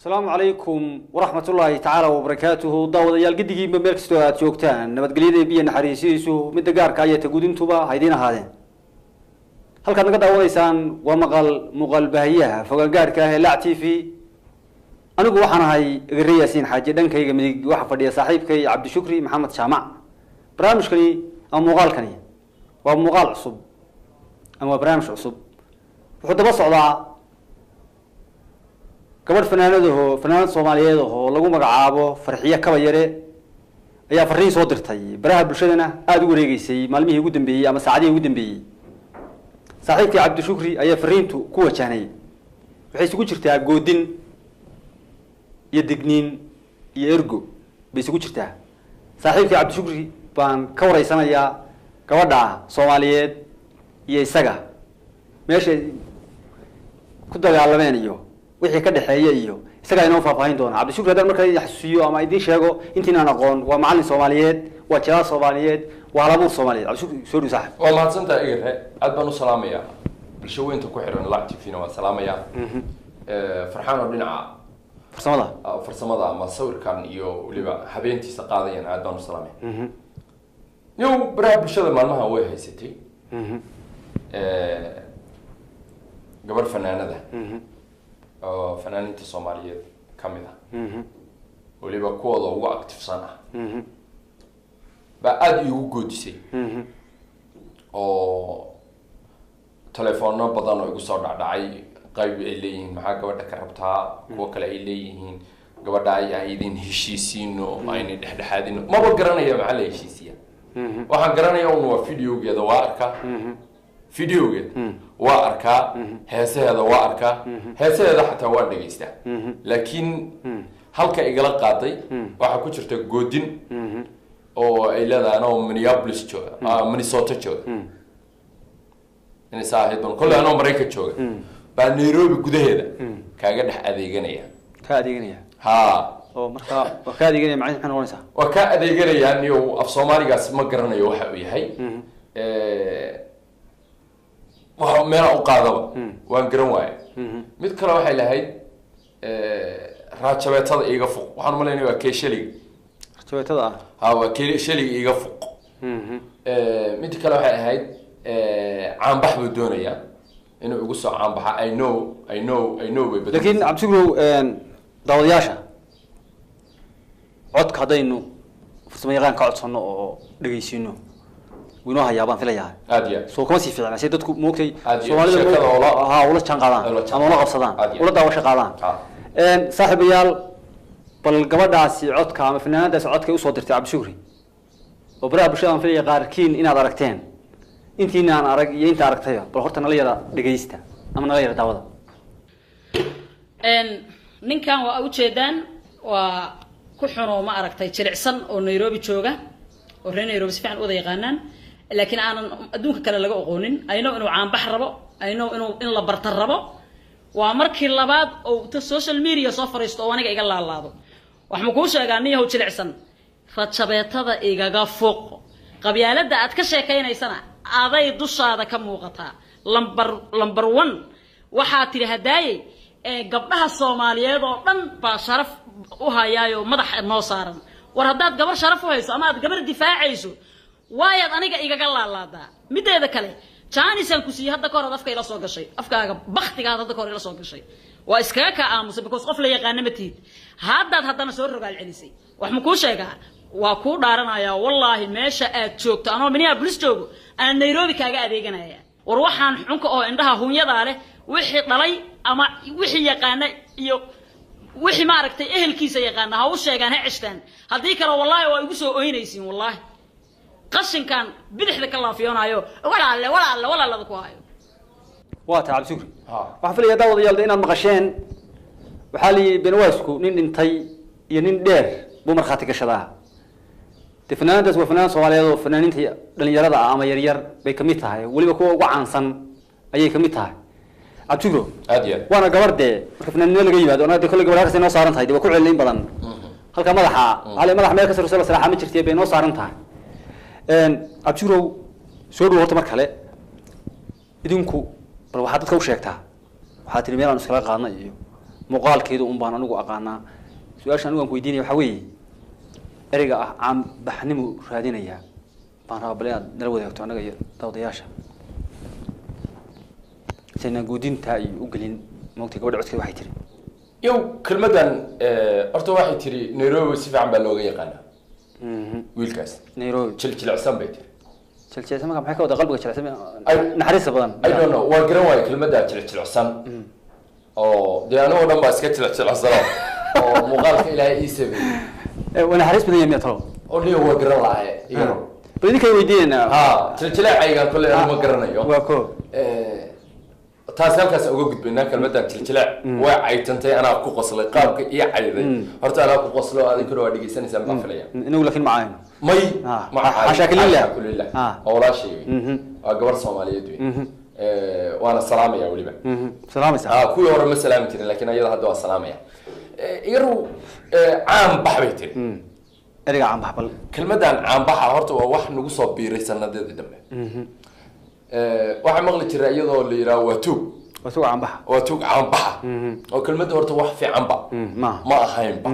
السلام عليكم ورحمة الله تعالى وبركاته ضوء يال قدي بملك استوات شوكتان نبت قليدة بيا نحريسيسو من دقار كاية تقودين توبا هيدين هذين هل كان قد أول إنسان مغل بهيها فقال كاه لعتي في أنا جوحنا هاي غرية سين حاجة دن كي من واحد فدي صاحب كي عبد الشكري محمد شامع برامج كني أو مغال كني ومغال عصب أما برامج عصب وحتى بس على قبل فنانة صومالية هو لقوا مقعابه فرحية كبيرة أي فرحين صدرتي براه بالشدنا أدور يجيسي معلمي يقدم بيه أما سعدي يقدم بيه صاحبك عبد الشكري أي فرحين تو قوة كاني بحيث يقول شرتها جودين يدقنين يرجو بس يقول شرتها صاحبك عبد الشكري بان كوري سنة يا كودا صومالية يسجع ماشي كنت على مانيو wixii ka dhaxeeyay iyo isaga inoo faafahin doona Cabdi Shukri hadal markay yaxsuuyo ama idin sheego intiina aqoon waa macallin Soomaaliyeed waa jilaa Soomaaliyeed waa labu Soomaaliyeed Cabdi Shukri soo dhusaax waa mahadsantaa igare aad baan u salaamaya bulshooyinka ku xiran lacagti fiina waa salaamaya farxaan oo dhinaca farsamada ama sawirkan iyo waliba habeentiisa qaadayan aad baan u salaamay yow baraha bulshada maalmaha way haysatay gabar fanaanada فنانين الصوماليين كاملة واللي بقوله هو أكتف سنة بعد يوجد شيء أو تلفوننا بدنا يقصر داعي قريب إليهم معك قبل كربتها وكلا إليهم قبل داعي عايدين هشيسينو عين دحدحادين ما بقرنا يا معلي هشيسيا وحقرنا يوم فيديو جدا واركا فيديو جد واركا هذا واركا هذا حتى وارد جيسته لكن هل كإجلا قاضي واحد كشرت جودين أو إلا ذا أنا منيابلس شو منيسوتا شو يعني ساعد كل أنا أمريكا شو بنيروبي كده هذا كأجد أديجنيا كأديجنيا ها أو مركا وكأديجنيا معين إحنا ونسا وكأديجنيا يعني وأفصومالي قاس ما قرنا يوحي هاي ومن أوقاته وانقرنواي مد كلا waxay lahayd raajabeetada iga fuq waxaan maleynaa waa keeshaliga raajabeetada waa keeshaliga iga fuq mid kala waxay ahayd caanbax buu doonaya inuu ugu soo caanbaxa I know laakiin abtigu dawadayaasha codka hadaynu farsamo yaqaan ka codsano oo dhageysino وينو هيابان في ليها أديا سو كم سيف يعني سيدتك موكتي سوالي ولا كان قادان أما ولا قصدان ولا دعوة شقادان صاحب ريال بالقبض داسي عد كام فنان داس عد كي وصدرت عبد الشكري وبرا بشام في قاركين إن دركتين أنتي إن أنا أرق أنت أرقتها بالخرط أنا ليا دقيسته أما أنا ليا دعوة نين كان وأوتشيدان وكحنو ما أرقتها ترعسن ونيروبي شوجا ورين نيروبي سفعن وذا يغنن لكن أنا أدونك كلا لقوا قونين أينو إنه عم بحربه أينو إنه لبرت الربه وأمرك اللباد أو السوشيال ميديا صفر يستوانك إيجا الله وحمكوش أغانيه هو تلعسن فتشبيت هذا إيجا فوق قبيلة ده أتكشى كينا سنة هذا يدوش هذا كم وقتها لمبر 1 وحاتي هداي قبلها الصومالية ضمن بشرف وهايو مدح النصارى وردات قبل شرف وهيسو أما قبل الدفاع عيسو وايد أنا إيجا الله ده متى هذا كله جاني سانكوسي هذا كور أفكار إلى سوق الشيء أفكار بختي هذا كور إلى سوق الشيء وإسكاك آموس بكوس قفل يقان متيد هذا نسور رجال عنيسي وحمكوش يقع وكور دارنا يا والله ماشى أتشوك أنا مني أبلس شوك أنا نيروبي كاجا أديجنا يا وروحان حنك أو عندها هم يداره وحي طلي أما وحي يقان يو وحي ما ركتي إهل كيس يقان هاوش يقان عشتان هذيك والله ويقصوا أهينيسين والله قشن كان بدحدك الله فينا يو ولا ذكوايو واتا عبد الشكري وحفل يا داود يالدين المقشين وحالي بنواسكو نين تي ينين دير بمرخاتك الشداها تفنان داس وفنان صوماليات وفنانين تي دلنيرada ama yaryar bay kamid tahay waliba kuwa ugu caansan ayay kamid tahay عبد الشكري أديا وانا gabarde marka fanaanada laga yimaado ana kulli gabarkaas inoo saaran tahay ku celin badan halka madaxa hal madax meel ka soo salaaxa ma jirtay bay inoo saaran tahay عبد الشكري soo dhawaatay mar kale idinku bal waxaad dadka u sheegtaa waxaad tiri meelaan iskala qaadnay iyo muuqaalkeedu un baan anigu aqaanaa su-aasha anigu aan ku weydiinaya waxaa weeye ereyga ah caanbaxnimu raadinaya baan rabaa bal inaad nala wadaagto annaga iyo dawdayaasha sayna guudinta ay u gelin moogtay gabadha codkeeda waxay tiri yow kelmadan horta waxay tiri Nairobi si fiican baa looga yaqaanaa wiilkaas Nairobi jilicsan bay tiri jilicsan marka maxay ka wada qalbiga jilicsan naxariis badan I don't know waa garan waay kelmadda jilicsan oo dee anoo dhan baa iska jilicsan oo muuqaalka ilaahay ii sameeyay wana naxariis badan yahay talo oo liyo waa garan lahaye iyaro bal idinka weydiinayna jilicayga kale ma garanayo waa ko taas halkaas uga gudbaynaa kelmadan jilicilaac way caytantay anaa ku qoslay qaabka ii cayday horta anaa ku qoslo adinkuna waa dhegeysanaysaa ma filaya inagu laakiin ma caayno may xasha kulillah oo la sheegay waa gabar Soomaaliyeed waana salaamaya waliba salaamaysa kuwii hore ma salaami jirin laakiin ayada hadda waa salaamaya iyaru caan baxbay tiri eriga caan bax bal kelmadan caan baxa horta waa wax nagu soo biiray sanadeedii dambe waxa maqli jiray iyadoo la yiraahdo waa tuug caan bax waa tuug caan baxa oo kelmadda horta wax fiican ba ma ahayn ba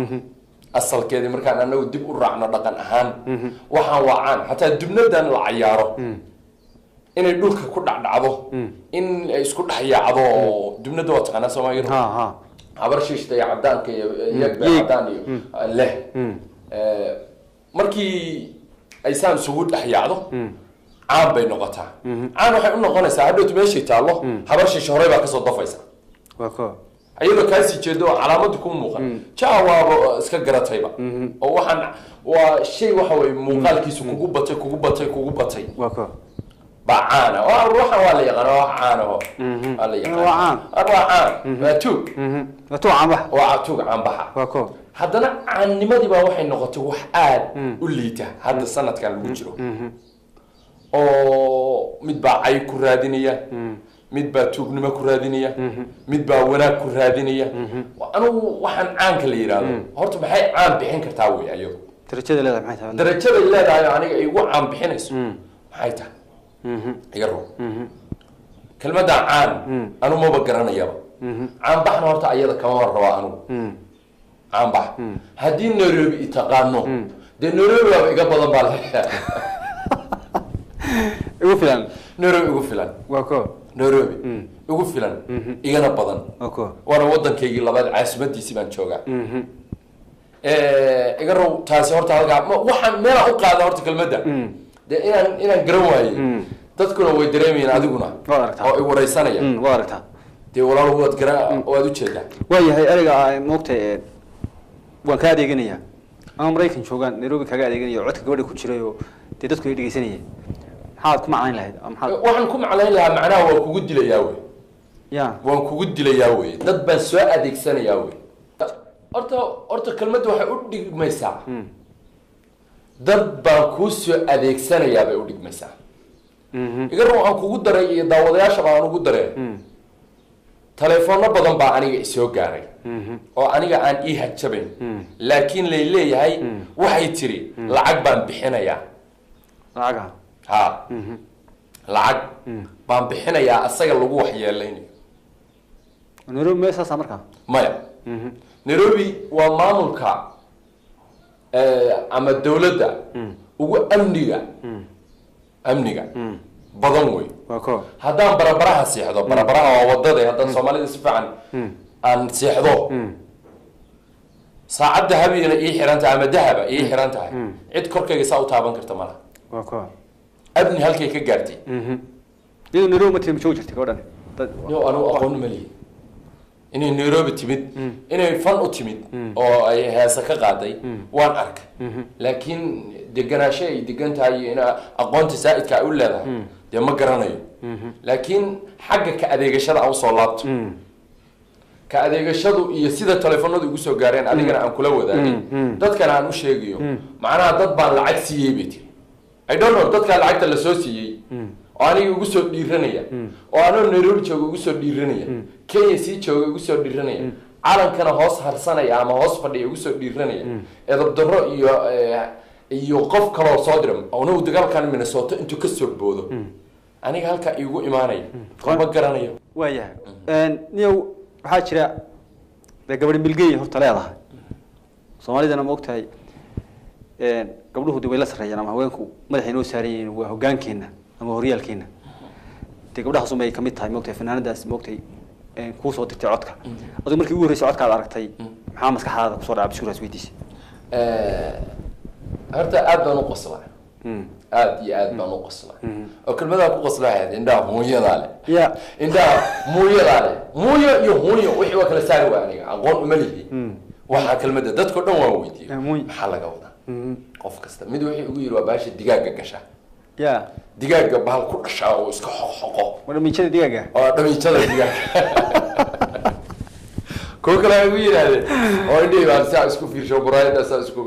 asalkeedii markaan anagu dib u raacno dhaqan ahaan waxaan waacaan xataa dibnadan la ciyaaro inay dhulka ku dhacdhacdo in ay isku dhaxyaacdo dibnada waa taqaanaa Soomaaliyeed habar shiishta iyo cadaanka iyo yagba cadaan iyo leh markii ay saan isugu dhaxyaacdo caan bay noqotaa caan waxay u noqonaysaa hadhow meeshii taalo habar shiish hore baa ka soo dafaysa waa ko ayadoo kaasi jeedo calaamadu ku muuqan jaawaabo iska garatayba oo waxaan waa shay waxa way muuqaalkiisu kugu batay waa ko bacaana waxaan waa la yaqaan waa caana waa la yaqaan waa tuug waa tuug caan baxa waa ko haddana caannimadii baa waxay noqotay wax aad u liita hadda sanadkan lagu jiro oo mid baa cay ku raadinaya mid baa tuugnimo ku raadinaya mid baa wanaag ku raadinaya anigu waxaan caanka la yiraahdo horta maxay caan bixin kartaa way ayo darajada leedahay maxay tahay darajada leedahay aniga ay ugu caan bixinayso maxay tahay igaro kelmadda caan anu ma garanayaba caan baxna horta ayada kama raba anu caan bax haddii Nairobi taqaano dee Nairobi waa iga badan baa ugu filan Nairobi ugu filan waa ko Nairobi ugu filan igana badan waa ko waana waddankaygii labaad caasimadiisii baan joogaa igaro taasi horta halkaa waxaan meel u qaada horta kelmadda dee inaan garan waayey dadkuna way dareemayeen adiguna oo ay wareysanayaan waa aragtaa dee walaal waad u jeedaa waayahay ereyga moogtay waan ka adeeganayaa ama Mareykan joogaan Nairobi kaga adeeganaya codka gabadha ku jiray oo dee dadku ay dhageysanayeen maxaad ku macnayn lahayd waxaan ku macnayn lahaa macnaha waa kugu dilayaa wey waan kugu dilayaa wey dad baan soo adeegsanayaa wey horta kelmadda waxay u dhigmaysaa dad baan kuu soo adeegsanayaa bay u dhigmaysaa igaro aan kugu daray iyo daawadayaasha baan ugu daray taleefoonno badan baa aniga isoo gaaray oo aniga aan ii hajabayn laakiin lay leeyahay waxay tiri lacag baan bixinayaa lacag baan bixinayaa asaga lagu waxyeelaynayo Nairobi ma saasa markaa maya Nairobi waa maamulka ama dawladda ugu amniga badan wey waa ko haddaan barabaraha seexdo barabaraha waa wadada haddaan Soomaalida si fiican aan seexdo saacadda habiyana ii xiran tahay ama dahaba ii xiran tahay cid korkayga saa u taaban karta malaha waa ko abni halkay ka gaartay iyadoo Nairobi ma tiim joogtay gabadhan yo anu aqoon ma leeyahay inay Nairobi timid inay fan u timid oo ay heesa ka qaaday waan arkay laakiin deganaasho ay degan tahay in aqoonta saa'idka ay u leedahay dee ma garanayo laakiin xagga ka adeegashada aan soo laabto ka adeegashadu iyo sida taleefanadu ugu soo gaareen adigana aan kula wadaagay dadkana aan u sheegayo macnaha dad baan lacag siiyay bay tiri I don't know dadka lacagta la soo siiyay oo aniga ugu soo dhiiranaya oo anoo Nairobi jooga ugu soo dhiiranaya Kenya si jooga ugu soo dhiiranaya calankana hoos harsanaya ama hoos fadhiya ugu soo dhiiranaya edab darro iyo qof kale oo soo diray oo uu dagaalkan Minnesota intuu ka soo boodo aniga halka igu iimaanay ma garanayo waayahay niyow waxaa jira dee gabadhi milgeey horta leedahay soomaalidana ma ogtahay gabdhuhu dee way la sarreeyaan ama haweenku madaxay noo saaran yihiin waa hoggaankeena ama horyaalkeena dee gabdhahaas unbay kamid tahay ma ogtahay fanaanadaas ma ogtahay kuu soo dirtay codka adigu markii ugu horreysay codkaad aragtay maxaa maskaxdaada kusoo dhaca Cabdishakuur weydiisay horta aad baan u qoslaa aad iyo aad baan u qoslaa oo kelmadaa ku qoslahayd indhaha hooyadaa leh ya indhaha muuyadaa leh muuyo iyo hooyo wixii waa kala saari waa aniga aqoon uma lihi waxaa kelmada dadko dhan waa weydiiyey maxaa laga wadaa qof kasta mid wixii ugu yiri waa baasha digaaga gasha ya digaaga bahal ku dhashaa oo iska xoqxoqo dhamiijada digaaga oo dhamiijada digaaga koo kale ugu yiraahday oo indhii baan saa isku fiirsho buraayada saa isku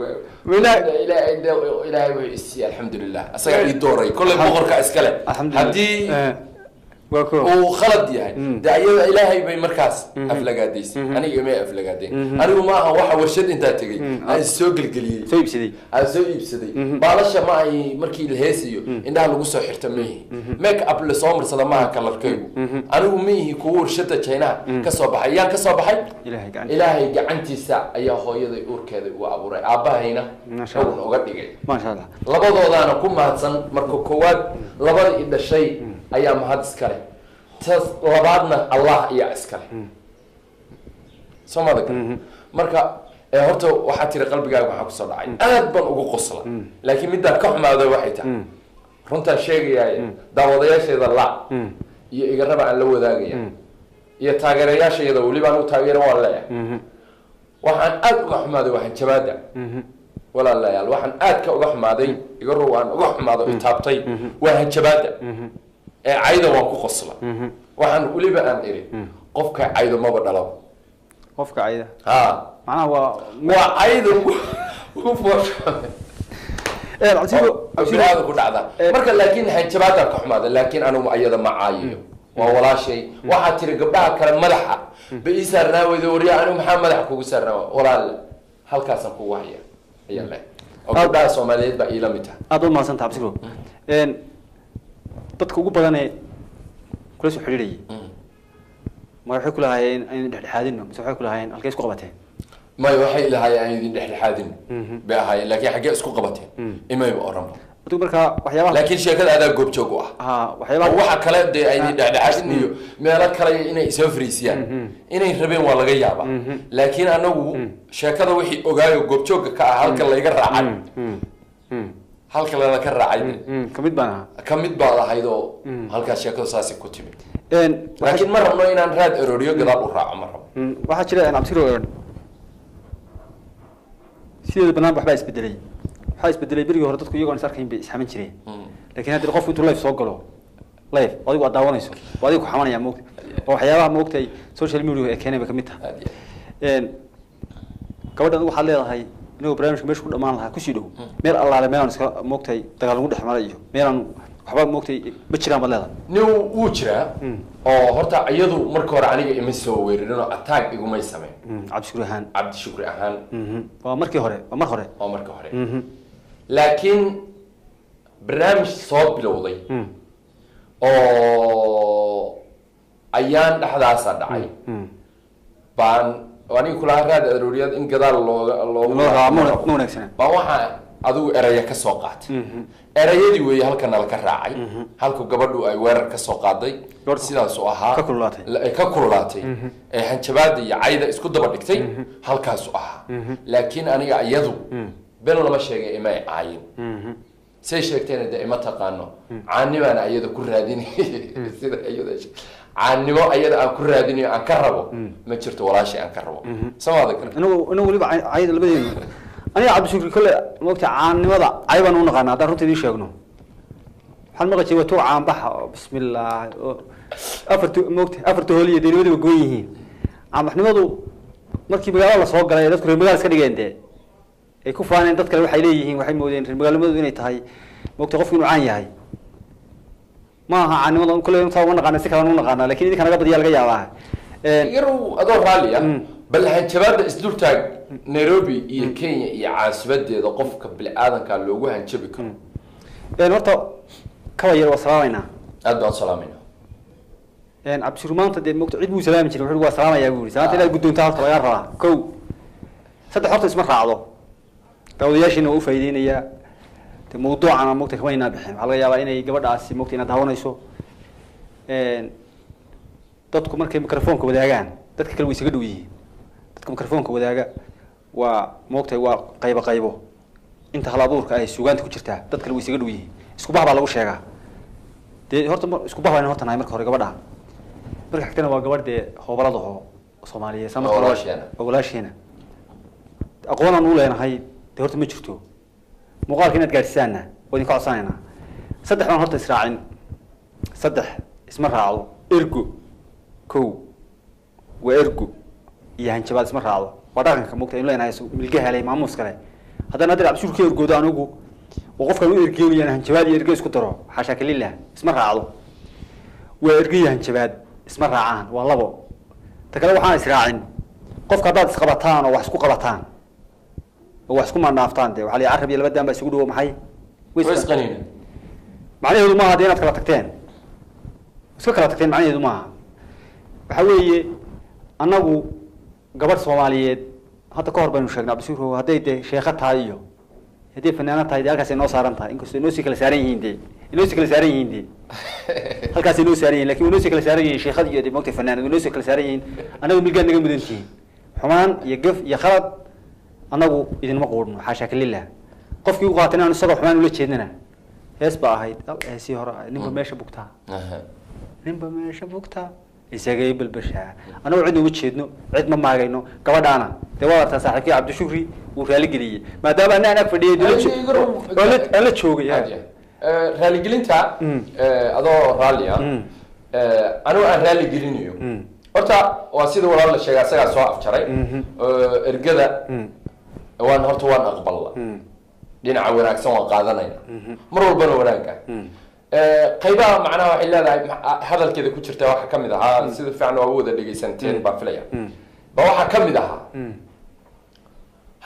ilaahay way isii alxamdulillah asaga ii dooray kulli boqorka iskale hadii oo khalad yahay daayada ilaahay bay markaas aflagaadays aniga ma aflagaaday anigu ma aha waxa warshad inta tagay ay soo galgaliyay soo iibsaday baalasha ma ay markii la heesiyo indhaha lagu soo xirta meehi make up la soo marsada ma kalarkaygu anigu meehi ku warshada China ka soo baxay yaan ka soo baxay ilaahay gacantiisa ayaa hooyaday uurkeeda u abuuray aabahayna oo uga dhigay ma sha Allah labadoodana ku mahadsan marka koowaad labada i dhashay ayaa mahad iskale tas labaadna Allah iyo iskale Soomaalida marka horta waxa tiri qalbigaaga waxa ku soo dhacay aad baan ugu qosla laakiin midda ka xumaaday waxay tahay runta sheegayay daawadayaasheeda la iyo iga raba aan la wadaagaya iyo taageerayaasheeda waliba aan u taageero waan leeyahay waxaan aad uga xumaaday waxaan jabaada walaalayaal waxaan aad ka uga xumaaday iga roo aan uga xumaado taabtay waxaan jabaada عايده وان كقصلا waxaan waliba aan iri qofka caydo maba dhalo qofka cayda macnaha waa caydo ugu foosho absiido ku dhacda marka laakiin hanjabaadka ka xumaada laakiin anu ayada ma caayiyo waa walaashay waxa tiri gabdhaha kale madaxa bay saarnaa wada wariya anu maxaa madaxa kugu saarnaa walaal halkaas aan ku wahaya ayalla oo gabdhaha Soomaaliyeed ba ila mid ah aad u maasanta absiido dadka ugu badan ee kula soo xiriirayay ma waxay ku lahaayeen in dhexdhexaadino mise waxay ku lahaayeen halkay isku qabateen ma waxay lahaayeen in dhexdhexaadino bay ahaayeen laakiin xagee isku qabateen imay oran dadku marka waxyaabaha laakiin sheekada aad goob joog u ah waxyaabaha waxa kale ee ay dhexdhexaadino meelo kale inay soo fariisiyaan inay rabeen waa laga yaabaa laakiin anagu sheekada wixii ogaayo goob joog ka ah halka la iga raacay halka la ka raacay kamid baa lahaydo halka sheekada saasi ku timid laakiin mar rabno inaan raad eroriyo gadaal u raaco mar rabo waxa jira in abtiro sidoo banaan waxba isbedelay waxa isbedelay bariga hore dadku iyagoon sarkayn bay isxaman jireen laakiin hadii qof intuu live soo galo live adigu aad daawanayso adigu ku xamanaya moogta oo waxyaabaha moogtay social media ee keenay kamid tahay gabadhan waxaad leedahay inuu barnaamijka meesha ku dhamaan lahaa ku sii dhow meel allaale meel aan iska moogtay dagaal lagu dhexmaray iyo meel aan waxba moogtay ma jiraan bad leedahay nin uu jiraa oo horta iyadu marka hore aniga ima soo weerarino attack iguma sameyn Cabdishakuur ahaan waa markii hore laakiin barnaamij soo bilowday oo ayaan dhaxdaas dhacay baan وأنا كل هذا الرؤيات إن قدر الله مو نكسنا. بواحد أدو أريا كسوقات. أريا دي ويا هل كان الكراعي هل كقبضوا أي ورق كسوقات دي. سيدا سوها. ككرولاتي. هنشبادي عايدة إسكود دبرتكتي هل كسوها. لكن أنا يدو بينو لما شيء إما عين. سيشتين ده إما تقانو. عني أنا يدو كل هذين سيدا يدو عنو أيضا أكون راديني أكرره ما شرت ولا شيء أكرره سواء ذكر إنه ولي عايد البدين أنا Cabdishakuur كل وقت عني وضع عيبا ونقنا ده رنتي ليش يقولون هل ما قلت وتوع عم بحا بسم الله أفرت هولي دين ودي بقويه عم إحنا وضو مركي بقى الله صوق قال يذكر المقال سكري جنده يكون أن تذكر وحيليه وحي مودين المقال مودين يتهاي وقت غفوا عانية هاي ما عن والله كل يوم صار ونقنا سكر ونقنا لكن إذا كان قبض يلقى يابا يرو أدور راليا بل هالشباب إسلوب تاج نيروبي إيه كينيا إيه عاصمة إذا قفك بالآذان كان لوجه هنشبكم نورتا كوير وسلامنا أدور سلامنا cabdishuur maanta dee mogta cid buu salaami jiray wuxuu waa salaamayaa buu yiri salaanta inaad guddoontaa halka laga rabaa kow saddex horta isma raacdo daawadayaashiina waa u faa'iideynayaa de mawduucana mogta kama inaa bixin waxaa laga yaabaa inay gabadhaasi mogta inaad daawanayso dadku markay microfonka wadaagaan dadka kale way isaga dhow yihiin dadka microfonka wadaaga waa mogtay waa qaybo inta hal abuurka ay suugaanta ku jirtaa dad kale way isaga dhow yihiin isku bah baa lagu sheegaa dee horta isku bah bayna horta nahay marka hore gabadha marka xigtana waa gabadh dee hoobalada oo Soomaaliyeed sama walaasheena aqoonaan u leenahay dee horta ma jirto muuqaalka inaad gaarsiisaana waa idin ka codsanaynaa saddex baan horta israacin saddex isma raacdo ergo kow waa ergo iyo hanjabaad isma raacdo waa dhaqanka mogta in leenahay milgaha helay maamuus kale haddana hadda cabshuur ka ergoodo anigu oo qofkan u ergeynayaan hanjabaad iyo erge isku daro xasha kalillah isma raacdo waa erge iyo hanjabaad isma raacaan waa labo ta kale waxaan israacin qofka haddaad isqabataan oo wax isku qabataan oo wax isku maandhaaftaan dee waxaa la carab iyo laba daan baa isugu dhowo maxay ways qaniina macnaheedu maaha dee inaad kala tagteen iska kala tagteen macnaheedu maaha waxa weeye annagu gabadh Soomaaliyeed hadda ka hor baynu sheegnay cabdishuur hadday dee sheekha tahay iyo hadday fanaanad tahay halkaas ay noo saaran tahay inkastoo inoo sii kala saaran yihiin dee halkaas ay noo saaran yihiin laakiin inoo sii kala saaran yihiin sheekhada iyo dee mogtay fanaanad inoo sii kala saaran yihiin annagu milgaan naga mudan tihiin xumaan iyo gaf iyo khalad annagu idinma quudhno xaasha kalillah qofkii u qaatay inaan isagoo xumaan ula jeednana hees baa ahayd heesii hore ninba meesha bugtaa isagay balbashaa anagu cid ugu jeedno cid ma maagayno gabadhaana dee waa artaa saaxiibkii cabdishuuri uu raali geliyay maadaama aan ag fadhiyay dawlad la joogay raali gelinta adoo raaliya anigu aan raali gelinayo horta waa sida walaal la sheegay asagaa soo afjaray ergada waan aqbalna dhinaca wanaagsan waan qaadanayna mar walbana wanaagga qaybaha macnaha waxay leedahay hadalkeeda ku jirta waxa ka mid ahaa sida fiican waa wada dhageysanteen baan filaya ba waxa ka mid ahaa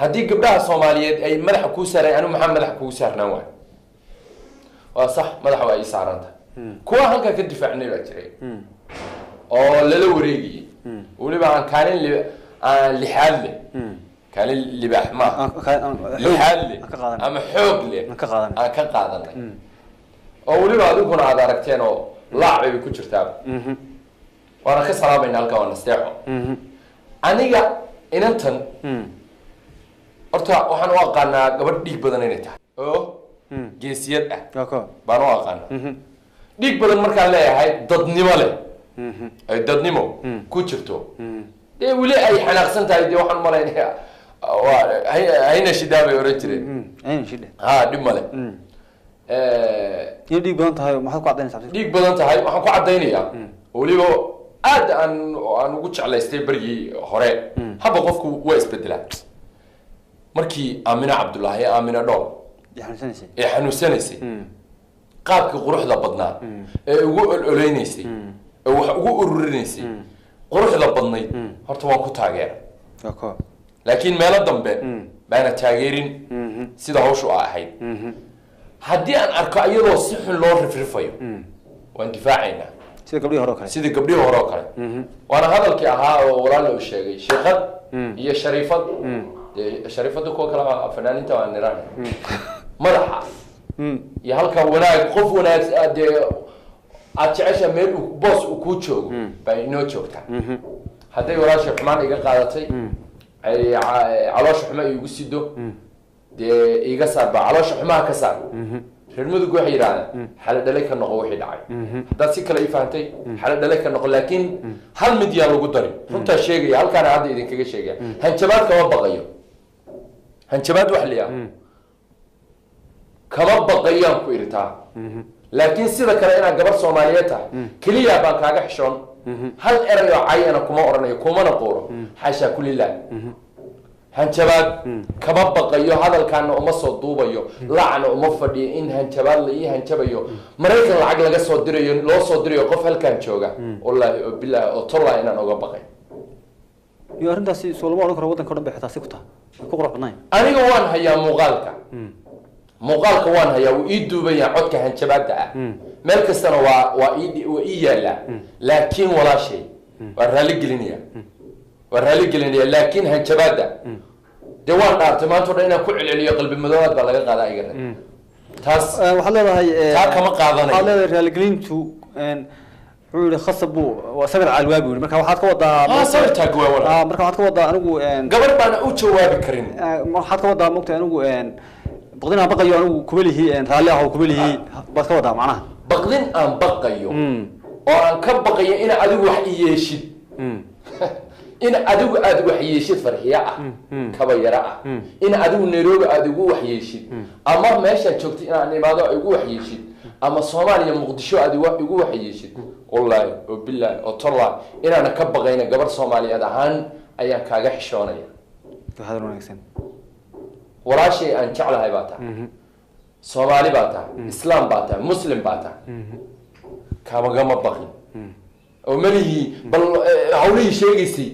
haddii gabdhaha Soomaaliyeed ay madaxa ku saareen anu maxaa madaxa ku saarnaan waay waa sax madaxa waa ii saaranta kuwa halka ka difaacnay baa jiray oo lala wareegiyay waliba aan kaalin lixaad leh kaalin libaax ma lixaad leh ama xoog leh aan ka qaadanay oo waliba adinkuna aad aragteen oo laacay ku jirtaa waana ka salaamayna halka waa nasteexo aniga inantan horta waxaan u aqaanaa gabadh dhiig badan inay tahay oo geesiyad ah baan u aqaanaa dhiig badan markaan leeyahay dadnimo leh ay dadnimo ku jirto dee weli ay xanaaqsan tahay dee waxaan malaynayaa hayna shidaa bay oran jireen dhib male dhiig badan tahay maxaad ku cadaynaysaa dhiig badan tahay waxaan ku cadaynayaa waliba aad aan ugu jeclaystay barigii hore haba qofku waa isbedelaa markii Aamina Cabdullaahi Aamina Dhool ee xanuunsanaysay qaabkii quruxda badnaa ee ugu ololeynaysay ee wax ugu ururinaysay quruxda badnayd horta waan ku taageeray laakiin meelo dambe baana taageerin sida hawshu ahayd haddii aan arko iyadoo si xun loo rifrifayo waan difaacaynaa sida gabdhihii hore oo kale waana hadalkii ahaa oo walaal uu sheegay sheekad iyo shariifad shariifadu kuwa kale fanaaniinta waan niraan madaxa iyo halka wanaag qof wanaag dee aad jecesha meel boos uu ku joogo baa inoo joogtaa hadday walaasha xumaan iga qaadatay ay caloosha xumo igu sido dee iga saar baa caloosha xumaha ka saar reer mudug waxay yidhahdaan xala dhalay ka noqo wixii dhacay haddaad si kale ii fahantay xala dhalay ka noqo laakiin hal mid yaa lagu darin runtaa sheegaya halkaana hadda idinkaga sheegaya hanjabaad kama baqayo hanjabaad wax liya kama baqayaan ku irtaa laakiin sida kale inaad gabar Soomaaliyeed tahay kaliya baan kaaga xishoon hal eray oo cayana kuma oranayo kumana qooro xasha kulillah hanjabaad kama baqayo hadalkaana uma soo duubayo laacna uma fadhiyo in hanjabaad la ii hanjabayo Mareykan lacag laga soo dirayo loo soo dirayo qof halkaan jooga wallahi billahi oo tollaa inaan uga baqay iyo arintaasi soo lama oran karo wadanka dhan bay xitaa si ku tahay ku qurux badnaan aniga waan hayaa muuqaalka muuqaalka waan hayaa wuu ii duuban yahay codka hanjabaada ah meel kastana waa ii yaallaa laakiin walaashay waa raali gelinaya laakiin hanjabaada dee waan dhaartay maanta o dhan inaan ku celceliyo qalbi madoobaad baa laga qaadaa iga rag taas waxaad leedahay taa kama qaadanayo waxaad leedahay raaligelintu wuxuu yihi khasab buu waa sabir calwaa buu yihi marka waxaad ka wadaa sabirtaa gawaa marka waxaad ka wadaa anigu gabadh baana u jawaabi karin waxaad ka wadaa mogta anigu baqdin aan baqayo anigu kuma lihi raalli ah oo kuma lihi baad ka wadaa macnaha baqdin aan baqayo oo aan ka baqayo in adigu wax i yeeshid in adigu aad wax yeeshid farxiya ah kaba yara ah in adigu Nairobi aad igu wax yeeshid ama meesha joogtay inaan imaado igu wax yeeshid ama Soomaaliya Muqdisho aad igu wax yeeshid wallahi oo billahi oo talla inaan ka baqayna gabar Soomaaliyeed ahaan ayaan kaaga xishoonaya hadal wanaagsan walaashay aan jeclahay baa tahay Soomaali baa tahay Islaam baa tahay Muslim baa tahay kama baqin oo malihi bal hawlihii sheegaysay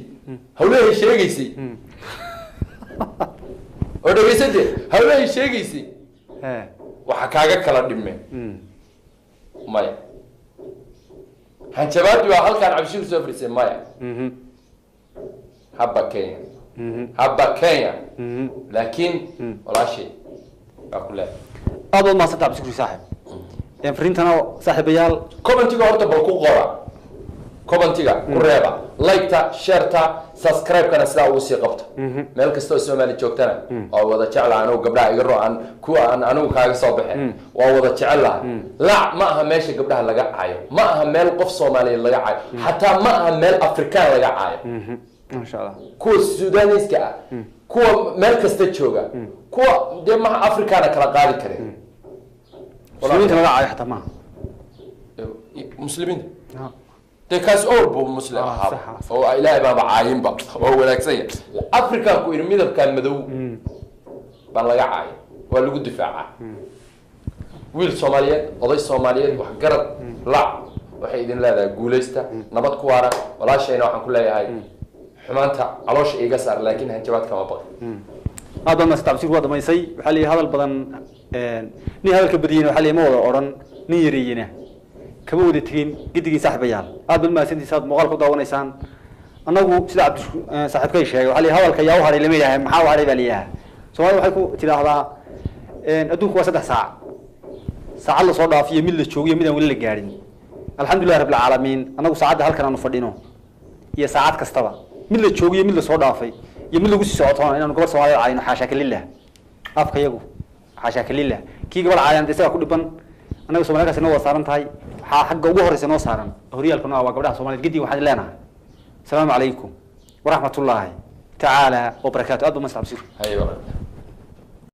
oo dhageysade hawlihii sheegaysay waxa kaaga kala dhimay maya hanjabaad waa halkaan cabshiir soo frisay maya habba Kenya laakiin walaashay waa kulay aad ma santa cabshiir saaxib فرينتنا صاحب يال كومنتيga horta bal ku qora كومنتيga ku reeba like-ta share-ta subscribe-kana sida uu sii qabto meel kasta oo Soomaali joogtana oo wada jecel aan oo gabdhaha iga ro'an kuwa aan anigu kaaga soo baxay waa wada jecel la ma aha meesha gabdhaha laga caayo ma aha meel qof Soomaali laga caayo hatta ma aha meel Afrikaan laga caayo ma sha Allah kuwa Suudaniiska kuwa meel kasta jooga kuwa de ma Afrikaana kala qaadi kareen مسلمين لا عاي حتى ما مسلمين تكاس أوربو مسلم أو إلهي بابا عايم بق أو ولاكسية أفريقيا كوير ميدر كان مدو بلغا عاي ولا قد دفاع ويل Soomaaliyeed oday Soomaaliyeed wax garad la waxay idin leedahay guuleysta nabad ku waara walaashayna waxaan ku leeyahay xumaanta caloosh iga saar laakiin hanjabaad kama baqin هذا ما استعمل وهذا ما يسي وحلي هذا البدن ني هذا الكبرين وحلي ما وضع أورن نيرينا كبود تين قدي سحب يال هذا ما سنتي صاد مغالق ضوء نيسان أنا هو سلعب سحب كل شيء وحلي هذا الكياو هذا اللي مياه محاو عليه باليه سؤال وحكو تلا هذا أدوك وسط ساعة الله صار في يميل الشوقي يميل ولا الجارين الحمد لله رب العالمين أنا وساعات هالكنا نفردينه هي ساعات كستبا ميل الشوقي يميل صار في يميل وجس ساعتان إنه قبل سؤال عين حاشاك لله أفك يجو حاشاك لله كي قبل عين تسوى كل بن أنا وسمعك سنو صارن تاي حق جوهر سنو صارن هوري الكنا وقبلها سومالي جدي واحد لنا السلام عليكم ورحمة الله تعالى وبركاته أدو مستعبسير أيوة